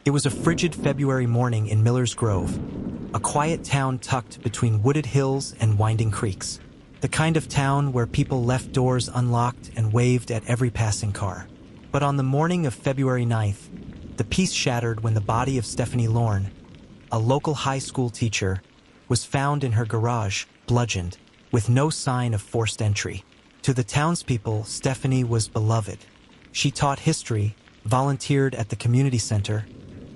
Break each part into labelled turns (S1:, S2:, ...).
S1: It was a frigid February morning in Miller's Grove, a quiet town tucked between wooded hills and winding creeks. The kind of town where people left doors unlocked and waved at every passing car. But on the morning of February 9th, the peace shattered when the body of Stephanie Lorne, a local high school teacher, was found in her garage, bludgeoned, with no sign of forced entry. To the townspeople, Stephanie was beloved. She taught history, volunteered at the community center,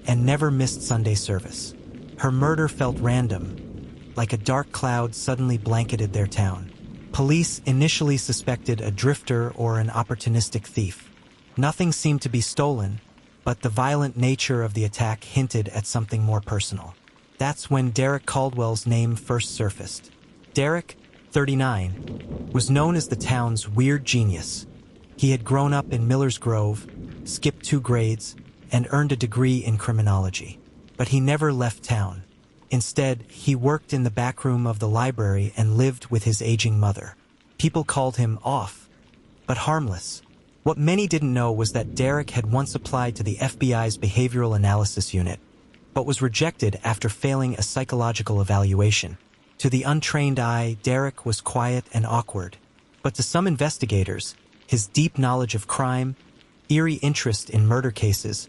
S1: and never missed Sunday service. Her murder felt random, like a dark cloud suddenly blanketed their town. Police initially suspected a drifter or an opportunistic thief. Nothing seemed to be stolen, but the violent nature of the attack hinted at something more personal. That's when Derek Caldwell's name first surfaced. Derek, 39, was known as the town's weird genius. He had grown up in Miller's Grove, skipped 2 grades, and earned a degree in criminology. But he never left town. Instead, he worked in the back room of the library and lived with his aging mother. People called him off, but harmless. What many didn't know was that Derek had once applied to the FBI's Behavioral Analysis Unit, but was rejected after failing a psychological evaluation. To the untrained eye, Derek was quiet and awkward, but to some investigators, his deep knowledge of crime, eerie interest in murder cases,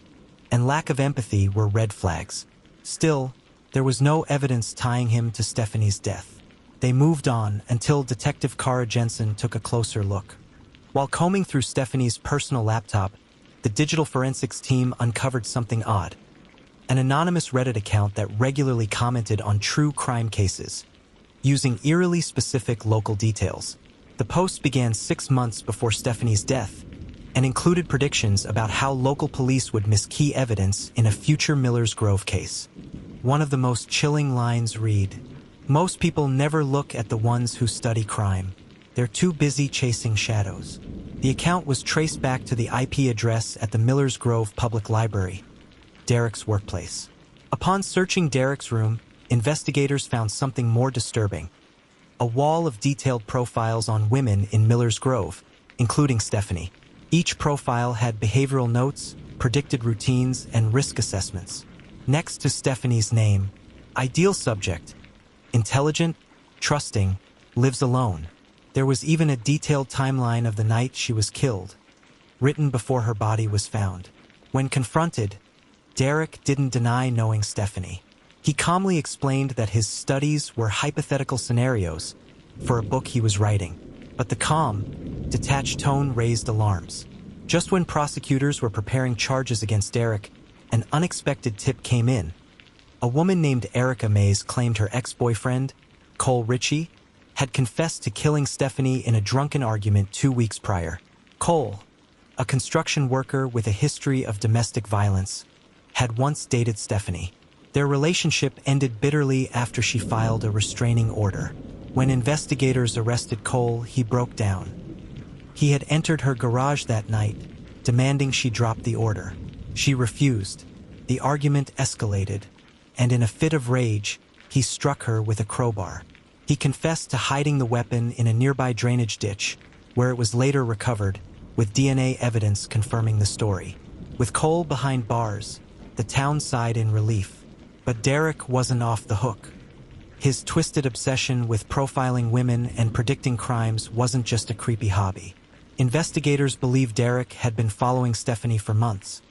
S1: and lack of empathy were red flags. Still, there was no evidence tying him to Stephanie's death. They moved on until Detective Kara Jensen took a closer look. While combing through Stephanie's personal laptop, the digital forensics team uncovered something odd. An anonymous Reddit account that regularly commented on true crime cases, using eerily specific local details. The post began 6 months before Stephanie's death, and included predictions about how local police would miss key evidence in a future Miller's Grove case. One of the most chilling lines read, "Most people never look at the ones who study crime. They're too busy chasing shadows." The account was traced back to the IP address at the Miller's Grove Public Library, Derek's workplace. Upon searching Derek's room, investigators found something more disturbing. A wall of detailed profiles on women in Miller's Grove, including Stephanie. Each profile had behavioral notes, predicted routines, and risk assessments. Next to Stephanie's name, ideal subject, intelligent, trusting, lives alone. There was even a detailed timeline of the night she was killed, written before her body was found. When confronted, Derek didn't deny knowing Stephanie. He calmly explained that his studies were hypothetical scenarios for a book he was writing. But the calm, detached tone raised alarms. Just when prosecutors were preparing charges against Derek, an unexpected tip came in. A woman named Erica Mays claimed her ex-boyfriend, Cole Ritchie, had confessed to killing Stephanie in a drunken argument 2 weeks prior. Cole, a construction worker with a history of domestic violence, had once dated Stephanie. Their relationship ended bitterly after she filed a restraining order. When investigators arrested Cole, he broke down. He had entered her garage that night, demanding she drop the order. She refused. The argument escalated, and in a fit of rage, he struck her with a crowbar. He confessed to hiding the weapon in a nearby drainage ditch, where it was later recovered, with DNA evidence confirming the story. With Cole behind bars, the town sighed in relief. But Derek wasn't off the hook. His twisted obsession with profiling women and predicting crimes wasn't just a creepy hobby. Investigators believe Derek had been following Stephanie for months.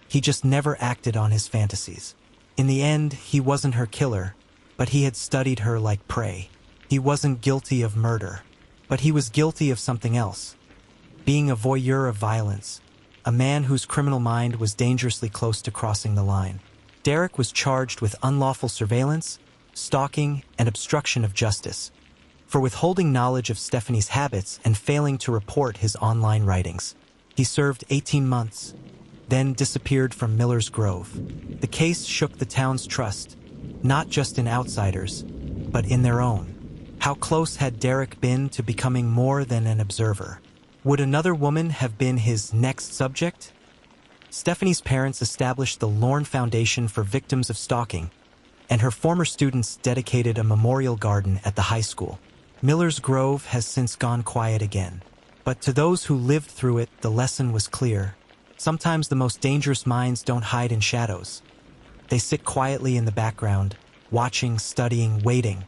S1: He just never acted on his fantasies. In the end, he wasn't her killer, but he had studied her like prey. He wasn't guilty of murder, but he was guilty of something else. Being a voyeur of violence, a man whose criminal mind was dangerously close to crossing the line. Derek was charged with unlawful surveillance, stalking, and obstruction of justice for withholding knowledge of Stephanie's habits and failing to report his online writings. He served 18 months, then disappeared from Miller's Grove. The case shook the town's trust, not just in outsiders, but in their own. How close had Derek been to becoming more than an observer? Would another woman have been his next subject? Stephanie's parents established the Lorne Foundation for Victims of Stalking, and her former students dedicated a memorial garden at the high school. Miller's Grove has since gone quiet again. But to those who lived through it, the lesson was clear. Sometimes the most dangerous minds don't hide in shadows. They sit quietly in the background, watching, studying, waiting.